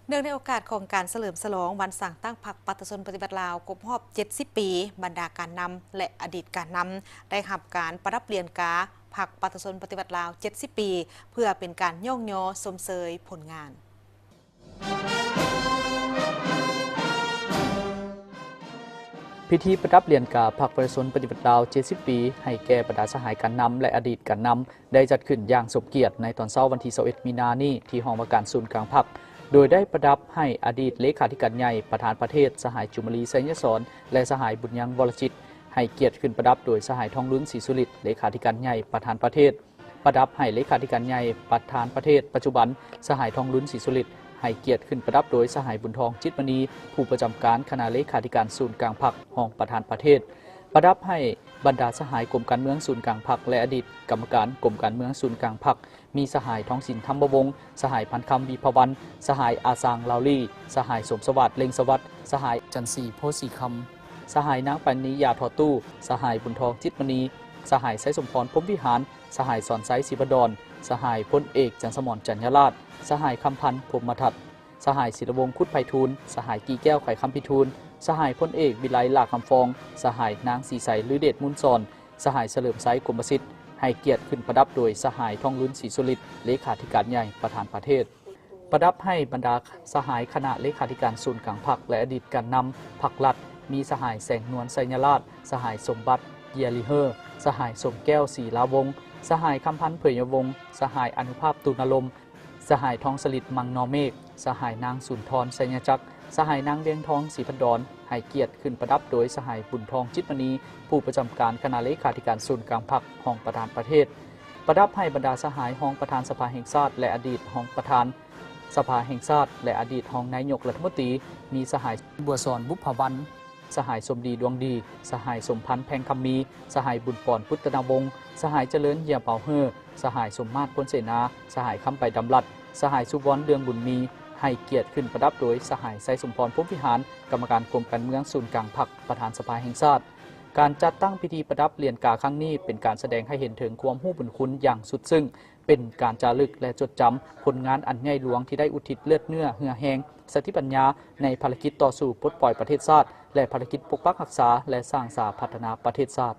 เนื่องในโอกาสของการเฉลิมฉลองวันสั่งตั้งพรรคประชาชนปฏิบัติลาวครบรอบ 70 ปี บรรดาการนำและอดีตการนำได้รับการประดับเปลี่ยนกาพรรคประชาชนปฏิบัติลาว 70 ปี เพื่อเป็นการย่องยอสมเสยผลงานพิธีประดับเรียนกาพรรคประชาชนปฏิบัติลาว 70 ปี ให้แก่บรรดาสหายการนำและอดีตการนำได้จัดขึ้นอย่างสมเกียรติในตอนเช้าวันที่ 21 มีนาคมนี้ที่ห้องว่าการศูนย์กลางพรรคโดยได้ประดับให้อดีตเลขาธิการใหญ่ประธานประเทศสหายจุมลีไสยศรและสหายบุญยังวรจิตให้เกียรติขึ้นประดับโดยสหายทองลุ้นศรีสุริตเลขาธิการใหญ่ประธานประเทศประดับให้เลขาธิการใหญ่ประธานประเทศปัจจุบันสหายทองลุ้นศรีสุริตให้เกียรติขึ้นประดับโดยสหายบุญทองจิตมณีผู้ประจำการคณะเลขาธิการศูนย์กลางพรรคห้องประธานประเทศประดับให้บรรดาสหายกรมการเมืองศูนย์กลางพรรคและอดีตกรรมการกรมการเมืองศูนย์กลางพรรคมีสหายท้องสินธรรมวงศ์สหายพันคำวีพวันสหายอาซางลาวลี่สหายสมสวัสดิ์เล็งสวัสดิ์สหายจันทรีโพสีคำสหายนางปันนียาทอตู้สหายบุญทองจิตมณีสหายไซสมพรพรหมวิหารสหายสอนไซศิบดรสหายพลเอกจันสมรจันยราชสหายคำพันธ์พรหมทัตสหายศิลวงศ์คุดไพฑูรย์สหายกีแก้วไข่คำพิทูลสหายพลเอกวิไลลาคำฟองสหายนางสีใสหรือเดชมุนซอนสหายเฉลิมไซกรมสิทธิ์ให้เกียรติขึ้นประดับโดยสหายทองลุ้นศรีสุริตเลขาธิการใหญ่ประธานประเทศประดับให้บรรดาสหายคณะเลขาธิการศูนย์กลางพรรคและอดีตการนำพรรครัฐมีสหายแสงนวลไสยราชสหายสมบัติเยียริเฮอร์สหายสมแก้วศรีลาวงศ์สหายคำพันธ์เผยยวงศ์สหายอนุภาพตุนลมสหายทองสลิดมังนอเมฆสหายนางสุนทรไสยจักรสหายนางเวียงทองศรีพันดรให้เกียรติขึ้นประดับโดยสหายบุญทองจิตมณีผู้ประจำการคณะเลขาธิการศูนย์กลางพรรคห้องประธานประเทศประดับให้บรรดาสหายห้องประธานสภาแห่งชาติและอดีตห้องประธานสภาแห่งชาติและอดีตห้องนายกรัฐมนตรีมีสหายบัวสอนบุพพวันสหายสมดีดวงดีสหายสมพันธ์แพงคำมีสหายบุญปอนพุทธนาวงศ์สหายเจริญเยี่ยมเป่าเฮอสหายสมมาตรพลเสนาสหายคำไปดำรัดสหายสุวรรณเดืองบุญมีให้เกียรติขึ้นประดับโดยสหายไซสมพรพรหมวิหารกรรมการกรมการเมืองศูนย์กลางพรรคประธานสภาแห่งชาติการจัดตั้งพิธีประดับเรียนกาครั้งนี้เป็นการแสดงให้เห็นถึงความรู้บุญคุณอย่างสุดซึ่งเป็นการจารึกและจดจำผลงานอันใหญ่หลวงที่ได้อุทิศเลือดเนื้อเหือแหงสติปัญญาในภารกิจต่อสู้ปลดปล่อยประเทศชาติและภารกิจปกปักรักษาและสร้างสาพัฒนาประเทศชาติ